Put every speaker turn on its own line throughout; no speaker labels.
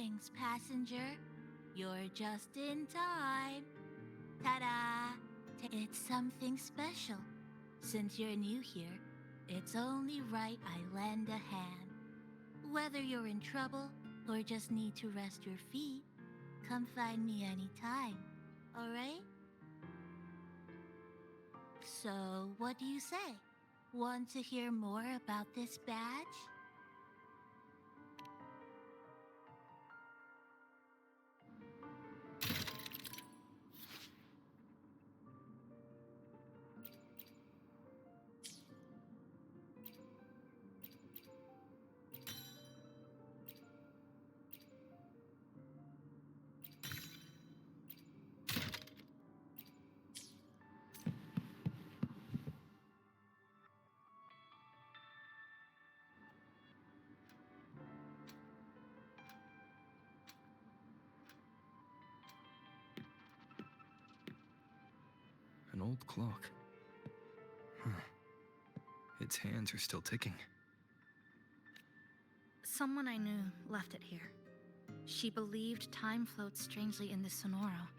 Thanks, passenger. You're just in time. Ta-da! It's something special. Since you're new here, it's only right I lend a hand. Whether you're in trouble or just need to rest your feet, come find me anytime, alright? So, what do you say? Want to hear more about this badge?
An old clock. Huh. Its hands are still ticking.
Someone I knew left it here. She believed time floats strangely in this Sonoro.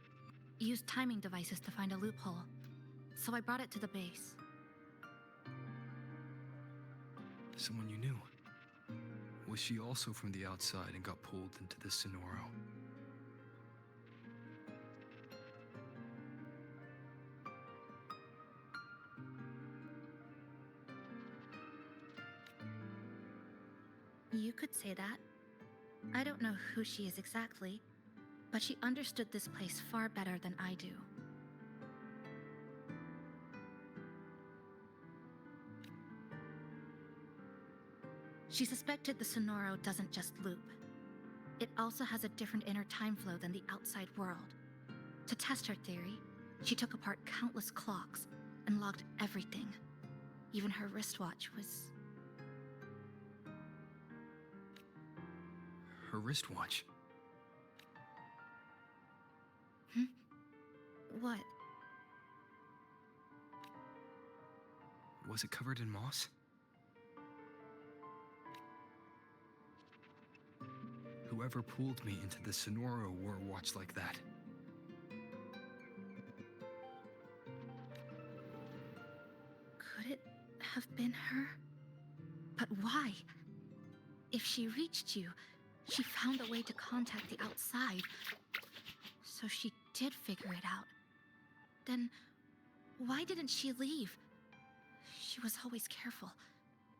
Used timing devices to find a loophole. So I brought it to the base.
Someone you knew. Was she also from the outside and got pulled into this Sonoro?
You could say that. I don't know who she is exactly, but she understood this place far better than I do. She suspected the Sonoro doesn't just loop. It also has a different inner time flow than the outside world. To test her theory, she took apart countless clocks and logged everything. Even her wristwatch was...
Her wristwatch.
What?
Was it covered in moss? Whoever pulled me into the Sonoro wore a watch like that.
Could it have been her? But why? If she reached you, she found a way to contact the outside. So she did figure it out. Then, why didn't she leave? She was always careful.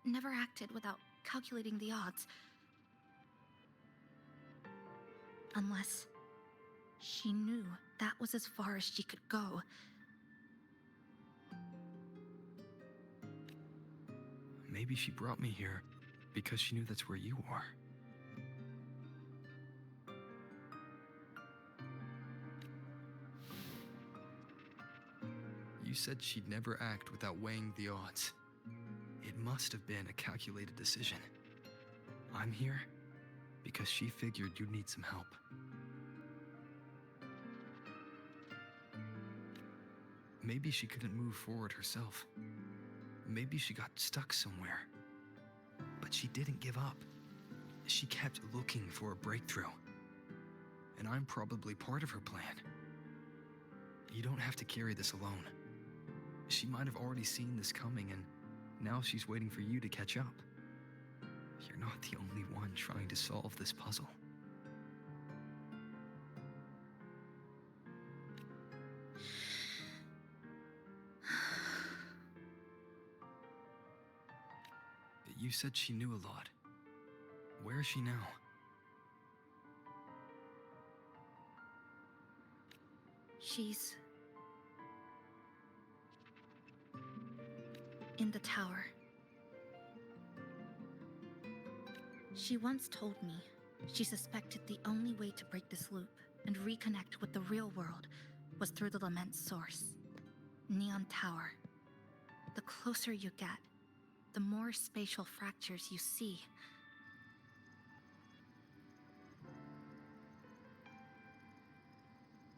Never acted without calculating the odds. Unless she knew that was as far as she could go.
Maybe she brought me here because she knew that's where you are. You said she'd never act without weighing the odds. It must have been a calculated decision. I'm here because she figured you'd need some help. Maybe she couldn't move forward herself. Maybe she got stuck somewhere. But she didn't give up. She kept looking for a breakthrough. And I'm probably part of her plan. You don't have to carry this alone. She might have already seen this coming, and now she's waiting for you to catch up. You're not the only one trying to solve this puzzle. You said she knew a lot. Where is she now?
She's... in the tower. She once told me she suspected the only way to break this loop and reconnect with the real world was through the lament's source. Neon Tower. The closer you get, the more spatial fractures you see.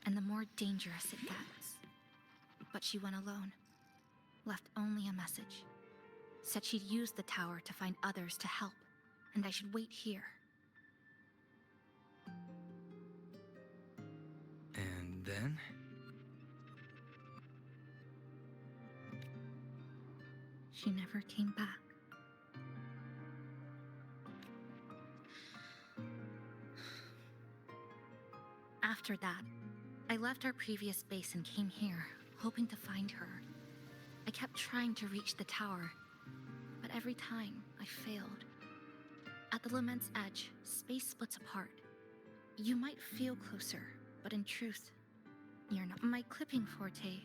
And the more dangerous it gets. But she went alone. Left only a message. Said she'd use the tower to find others to help, and I should wait here.
then?
She never came back. After that, I left our previous base and came here, hoping to find her. I kept trying to reach the tower, but every time I failed. At the Lament's edge, space splits apart. You might feel closer, but in truth, you're not. My clipping forte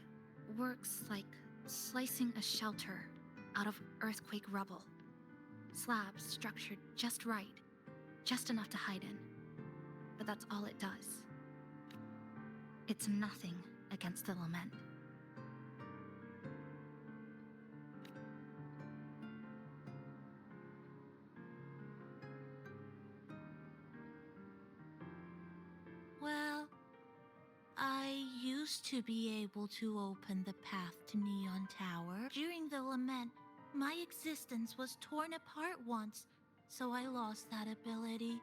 works like slicing a shelter out of earthquake rubble. Slabs structured just right, just enough to hide in. But that's all it does. It's nothing against the Lament.
Well, I used to be able to open the path to Neon Tower. During the Lament, my existence was torn apart once, so I lost that ability.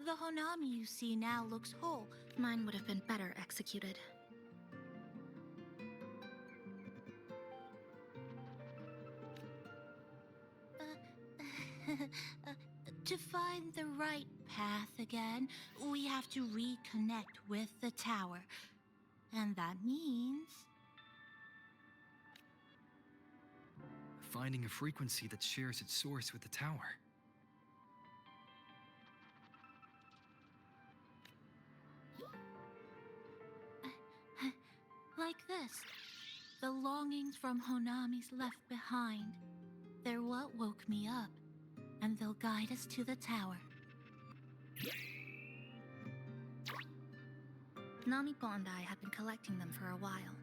The Honami you see now looks whole.
Mine would have been better executed.
To find the right path again, we have to reconnect with the tower. And that means...
Finding a frequency that shares its source with the tower.
like this. The longings from Honami's left behind. They're what woke me up, and they'll guide us to the tower.
Namiko and I have been collecting them for a while.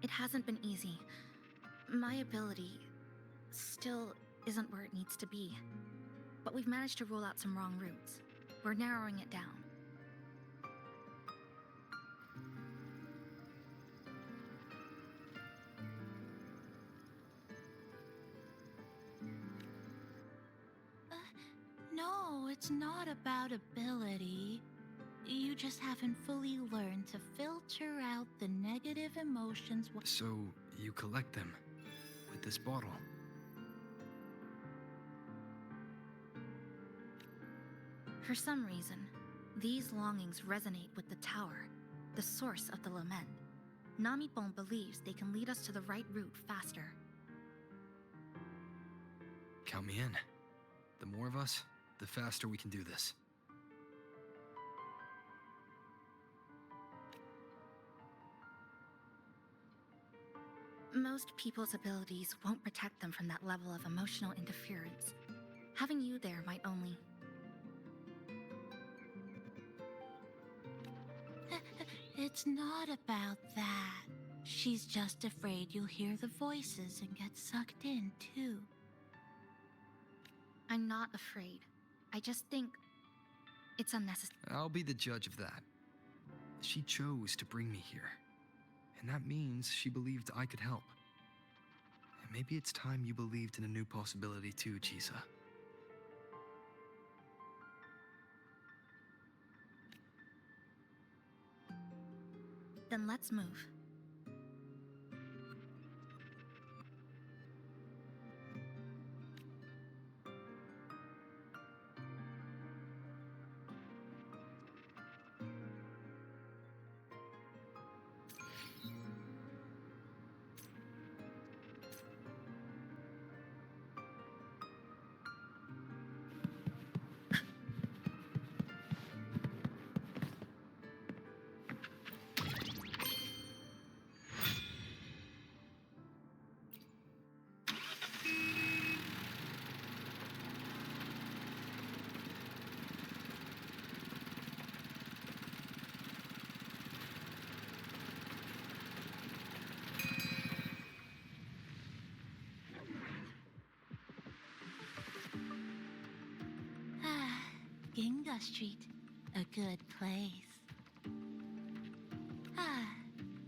It hasn't been easy. My ability still isn't where it needs to be. But we've managed to rule out some wrong routes. We're narrowing it down.
No, it's not about ability. You just haven't fully learned to filter out the negative emotions.
So, you collect them with this bottle.
For some reason, these longings resonate with the tower, the source of the lament. Namipon believes they can lead us to the right route faster.
Count me in. The more of us, the faster we can do this.
Most people's abilities won't protect them from that level of emotional interference. Having you there might only...
It's not about that. She's just afraid you'll hear the voices and get sucked in, too.
I'm not afraid. I just think it's unnecessary.
I'll be the judge of that. She chose to bring me here. And that means she believed I could help. And maybe it's time you believed in a new possibility too, Chisa.
Then let's move.
Ginga Street, a good place.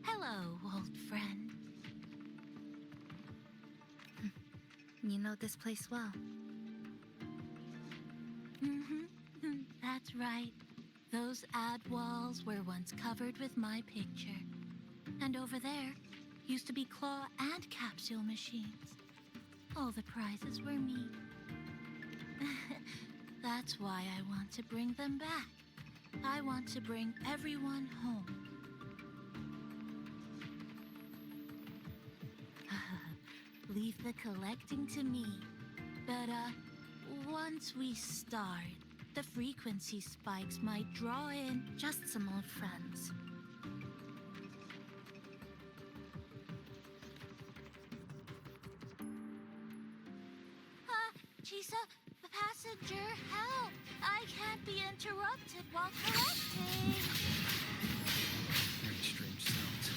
Hello, old friend.
You know this place well.
That's right. Those ad walls were once covered with my picture. And over there used to be claw and capsule machines. All the prizes were me. That's why I want to bring them back. I want to bring everyone home. Leave the collecting to me. But, once we start, the frequency spikes might draw in
Just some old friends.
Chisa, passenger, help! I can't be interrupted while collecting.
Hearing strange sounds.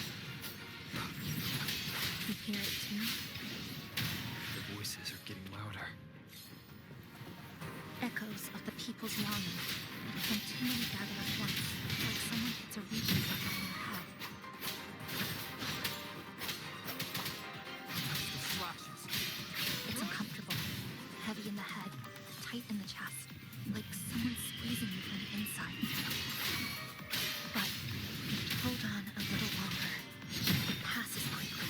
You hear it too?
The voices are getting louder.
Echoes of the people's longing. When too many gather at once, like someone hits a replay button in their head.
The flashes.
It's uncomfortable, heavy in the head, tight in the chest, like someone squeezing you from the inside. But hold on a little longer. It passes quickly.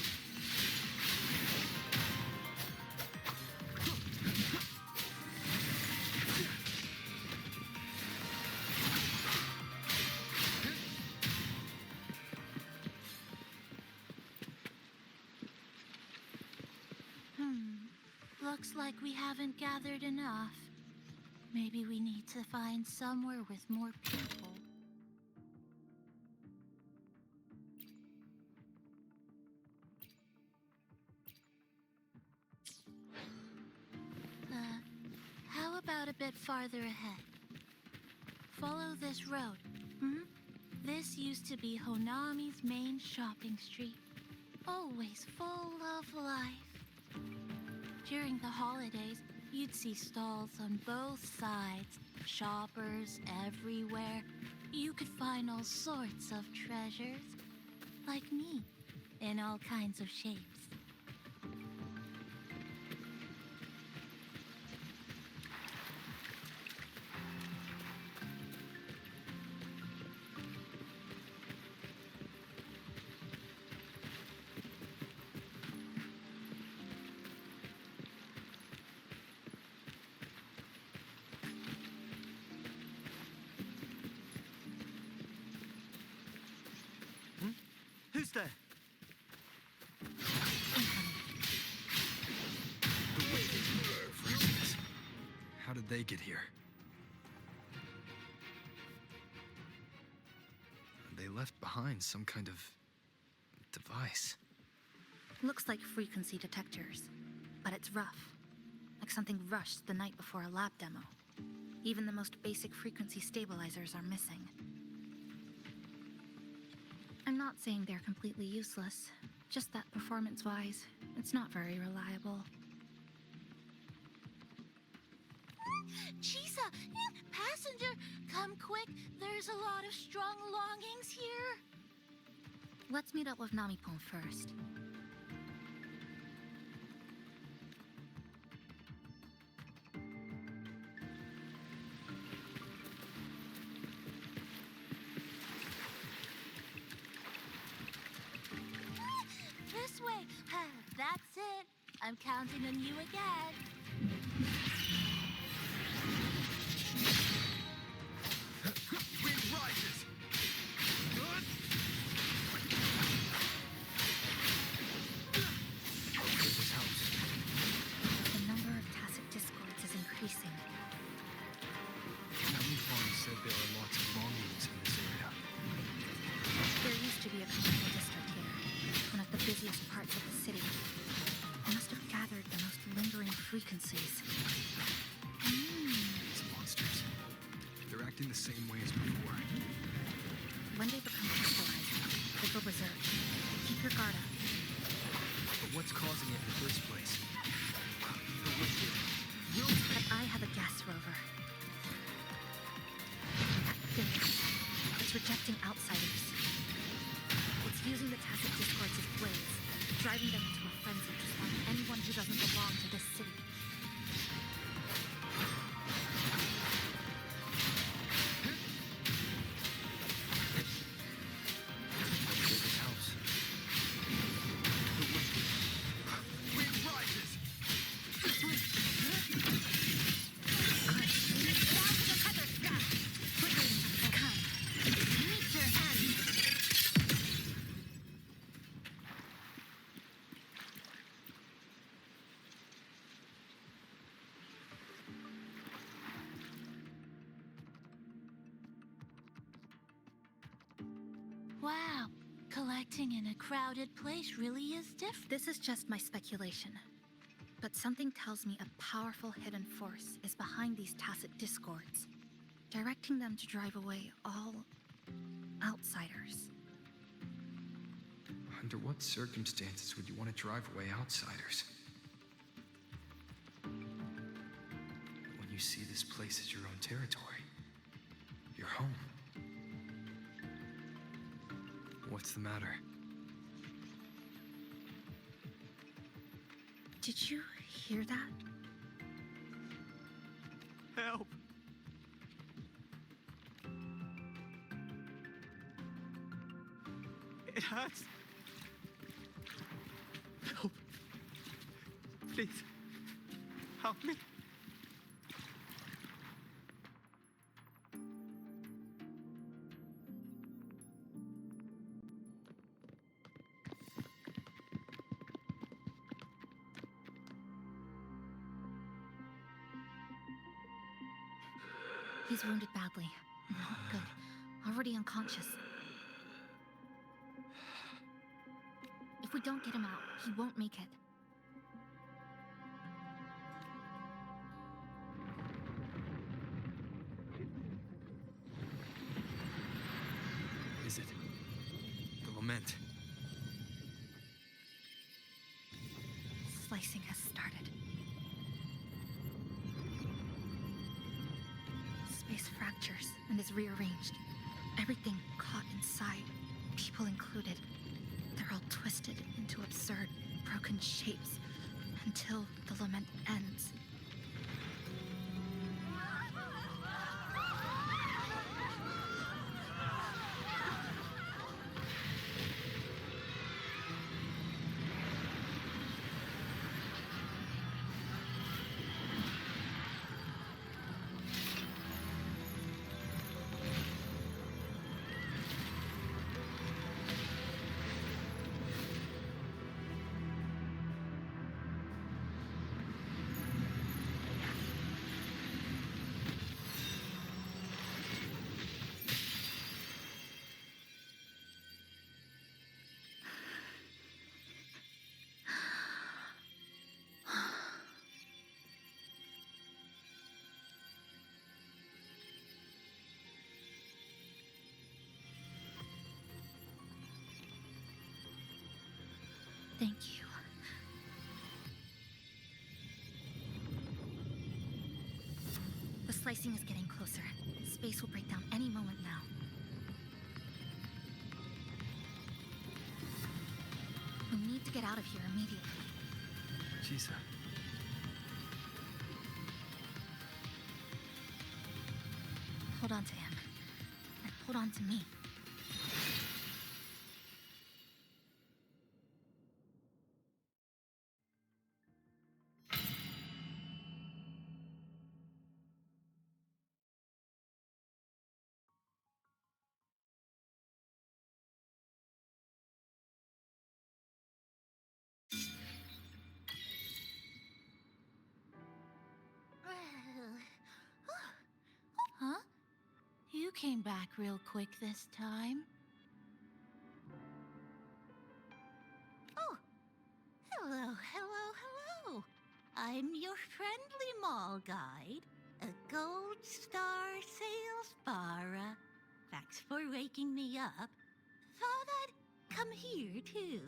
Looks like we haven't gathered enough. Maybe we need to find somewhere with more people. How about a bit farther ahead? Follow this road. This used to be Honami's main shopping street. Always full of life. During the holidays, you'd see stalls on both sides, shoppers everywhere. You could find all sorts of treasures, like me, in all kinds of shapes.
Who's there?
The Wvaes. How did they get here? They left behind some kind of device.
Looks like frequency detectors, but it's rough. Like something rushed the night before a lab demo. Even the most basic frequency stabilizers are missing. I'm not saying they're completely useless, just that performance-wise, it's not very reliable.
Chisa, passenger, come quick. There's a lot of strong longings here.
Let's meet up with Namipon first.
This way. That's it. I'm counting on you again.
Wind rises! This helps.
The number of tacit discords is increasing.
Namipon said there are lots of longings in this area.
There used to be a commercial district here, one of the busiest parts of the city. It must have gathered the most lingering frequencies.
These monsters. They're acting the same way as before.
When they become crystallized, they go berserk. Keep your guard up.
But what's causing it in the first place? The wicked.
But I have a gas rover. That thing. It's rejecting outsiders. It's using the tacit discords as blades, driving them into a frenzy to spawn anyone who doesn't belong to this city.
Collecting in a crowded place really is different.
This is just my speculation. But something tells me a powerful hidden force is behind these tacit discords, directing them to drive away all outsiders.
Under what circumstances would you want to drive away outsiders? When you see this place as your own territory, your home. What's the matter?
Did you hear that?
Help! It hurts. Help. Please. Help me.
He's wounded badly. Not good. Already unconscious. If we don't get him out, he won't make it.
Is it? The lament.
Slicing has started. Space fractures and is rearranged. Everything caught inside, people included. They're all twisted into absurd, broken shapes until the lament ends. Thank you. The slicing is getting closer. Space will break down any moment now. We need to get out of here immediately.
Jisa.
Hold on to him. And hold on to me.
Huh? You came back real quick this time. Oh, hello, hello, hello. I'm your friendly mall guide, a Gold Star Sales Barra. Thanks for waking me up. Thought I'd come here too.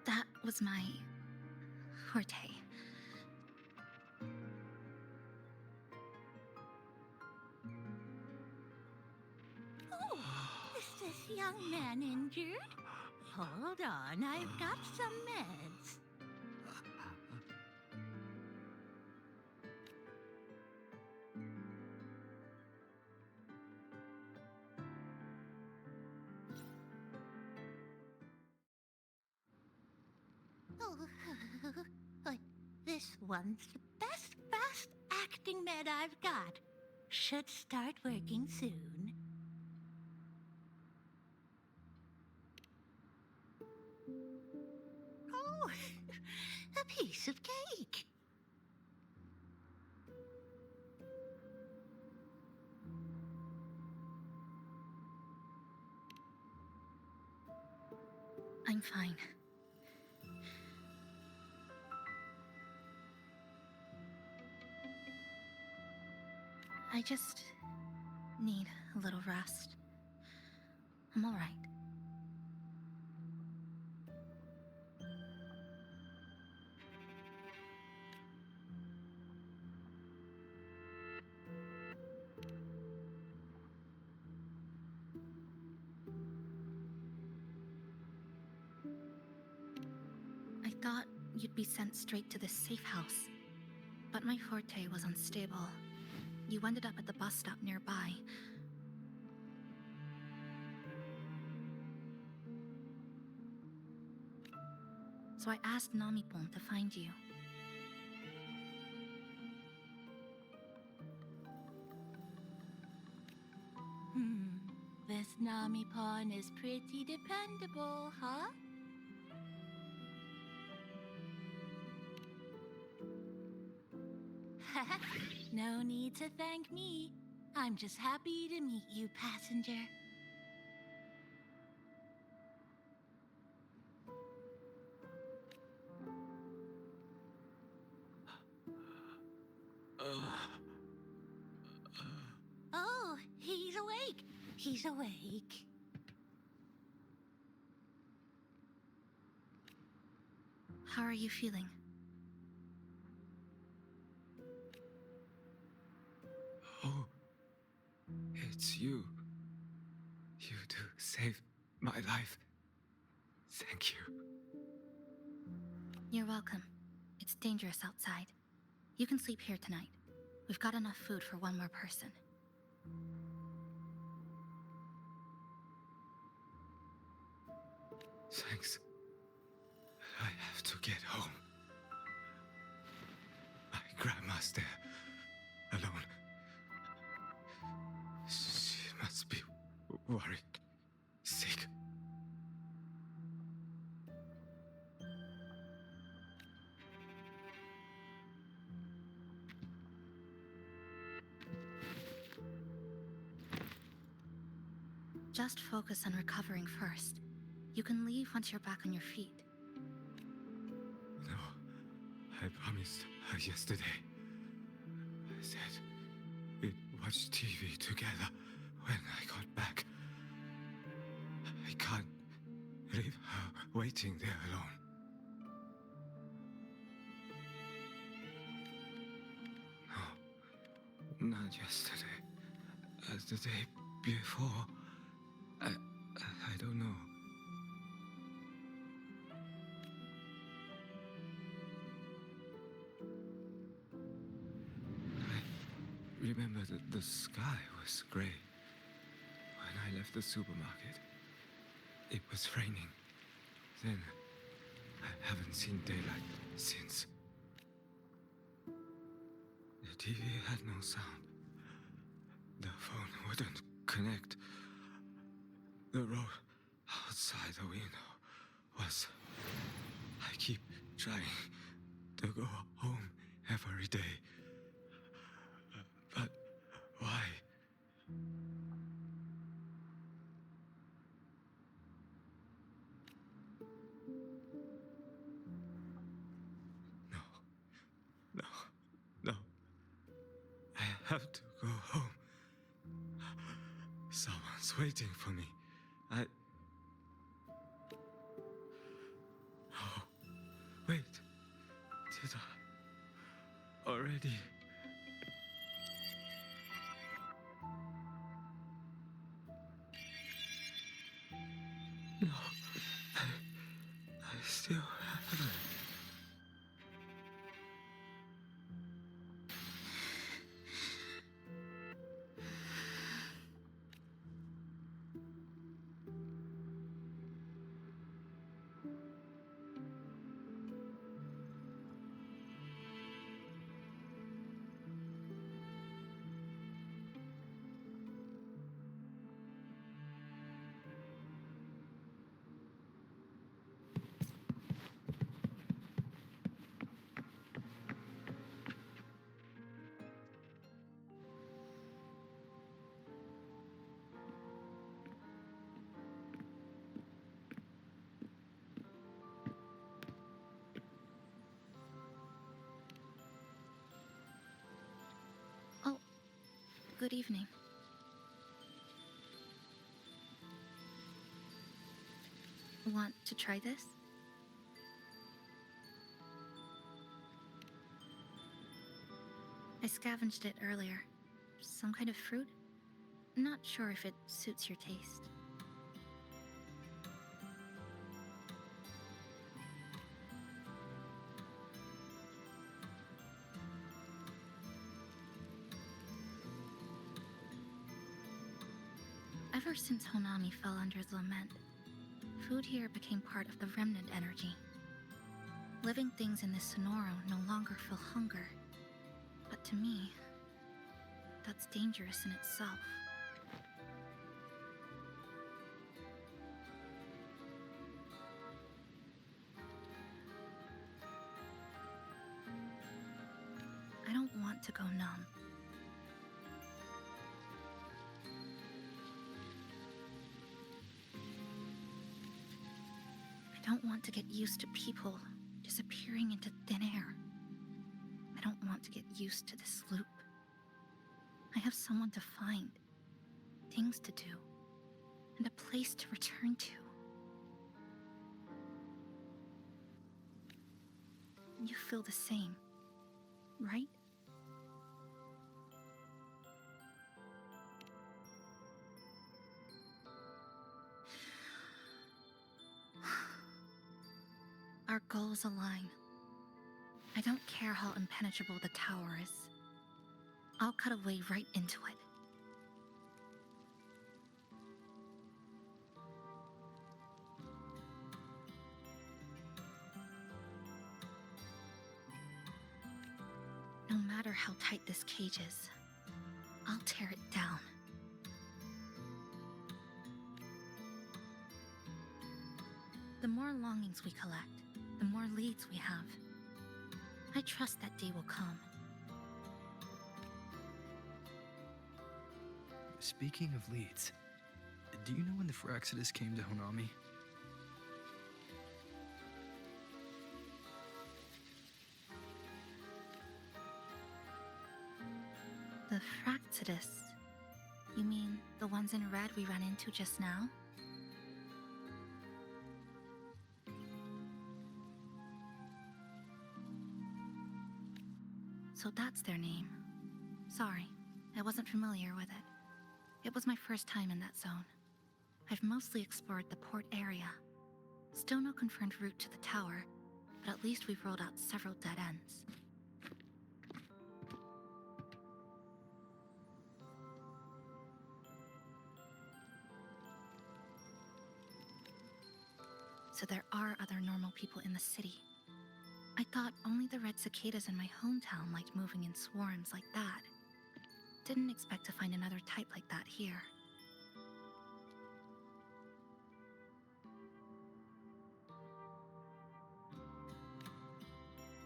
That was my forte.
Oh, is this young man injured? Hold on, I've got some meds. Oh, this one's the best fast acting med I've got. Should start working soon. Oh, a piece of cake.
I'm fine. I just need a little rest. I'm all right. I thought you'd be sent straight to this safe house, but my forte was unstable. You ended up at the bus stop nearby. So I asked Namipon to find you.
This Namipon is pretty dependable, huh? No need to thank me. I'm just happy to meet you, passenger. Oh, he's awake. He's awake.
How are you feeling?
Oh, it's you. You do save my life. Thank you.
You're welcome. It's dangerous outside. You can sleep here tonight. We've got enough food for one more person.
Thanks. I have to get home. My grandma's there, alone. She must be worried, sick.
Just focus on recovering first. You can leave once you're back on your feet.
No, I promised her yesterday. I said we'd watch TV together when I got back. I can't leave her waiting there alone. No, not yesterday. The day before. I don't know. I remember that the sky was gray. When I left the supermarket, it was raining. Then, I haven't seen daylight since. The TV had no sound. The phone wouldn't connect. The road outside the window was... I keep trying to go home every day. But why? No. No. No. I have to go home. Someone's waiting for me. Oh, wait. Did I already? No. I still haven't.
Good evening. Want to try this? I scavenged it earlier. Some kind of fruit? Not sure if it suits your taste. Ever since Honami fell under the lament, food here became part of the remnant energy. Living things in this Sonoro no longer feel hunger. But to me, that's dangerous in itself. I don't want to go numb. I don't want to get used to people disappearing into thin air. I don't want to get used to this loop. I have someone to find, things to do, and a place to return to. You feel the same, right? Our goals align. I don't care how impenetrable the tower is. I'll cut a way right into it. No matter how tight this cage is, I'll tear it down. The more longings we collect, the more leads we have. I trust that day will come.
Speaking of leads, do you know when the Phyraxidus came to Honami?
The Phyraxidus? You mean the ones in red we ran into just now? So that's their name. Sorry, I wasn't familiar with it. It was my first time in that zone. I've mostly explored the port area. Still no confirmed route to the tower, but at least we've rolled out several dead ends. So there are other normal people in the city. I thought only the red cicadas in my hometown liked moving in swarms like that. Didn't expect to find another type like that here.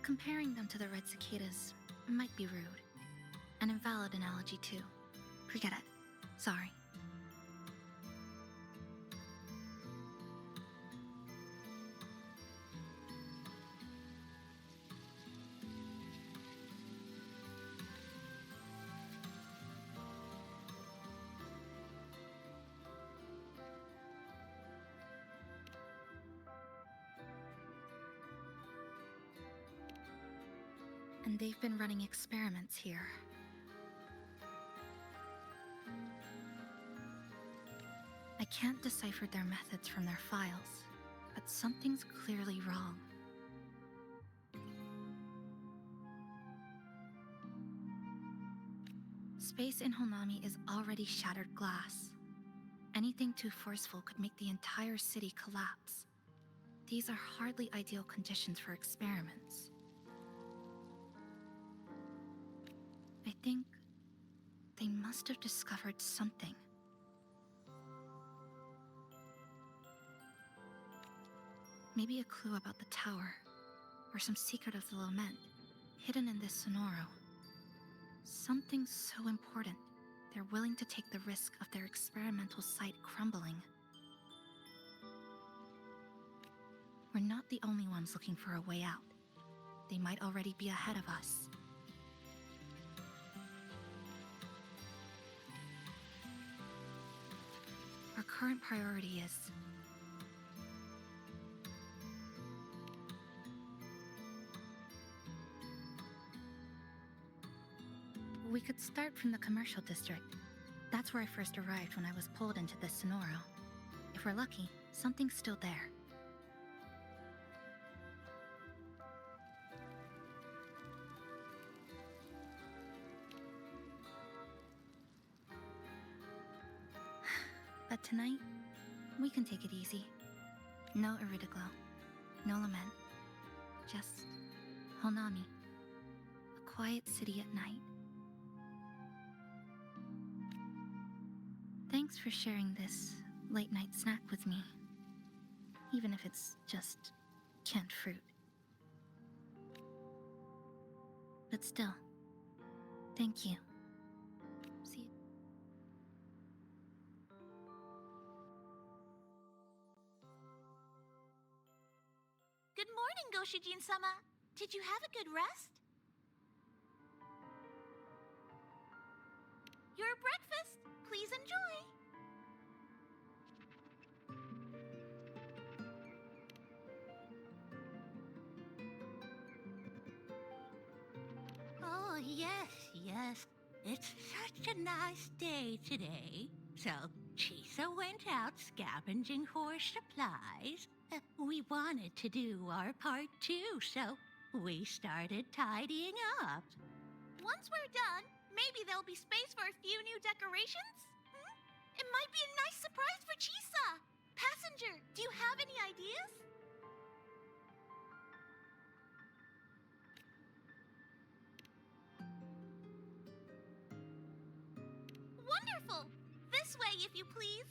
Comparing them to the red cicadas might be rude. An invalid analogy too. Forget it. Sorry. And they've been running experiments here. I can't decipher their methods from their files, but something's clearly wrong. Space in Honami is already shattered glass. Anything too forceful could make the entire city collapse. These are hardly ideal conditions for experiments. I think they must have discovered something. Maybe a clue about the tower, or some secret of the lament, hidden in this Sonoro. Something so important, they're willing to take the risk of their experimental site crumbling. We're not the only ones looking for a way out. They might already be ahead of us. current priority is... We could start from the commercial district. That's where I first arrived when I was pulled into this Sonoro. If we're lucky, something's still there. But tonight, we can take it easy. No Iridaglow, no lament. Just Honami. A quiet city at night. Thanks for sharing this late-night snack with me. Even if it's just canned fruit. But still, thank you. See you.
Good morning, Goshijin-sama. Did you have a good rest? Your breakfast. Please enjoy. Oh, yes. It's such a nice day today. So, Chisa went out scavenging for supplies. We wanted to do our part 2, so we started tidying up. Once we're done, maybe there'll be space for a few new decorations? It might be a nice surprise for Chisa! Passenger, do you have any ideas? Wonderful! This way, if you please.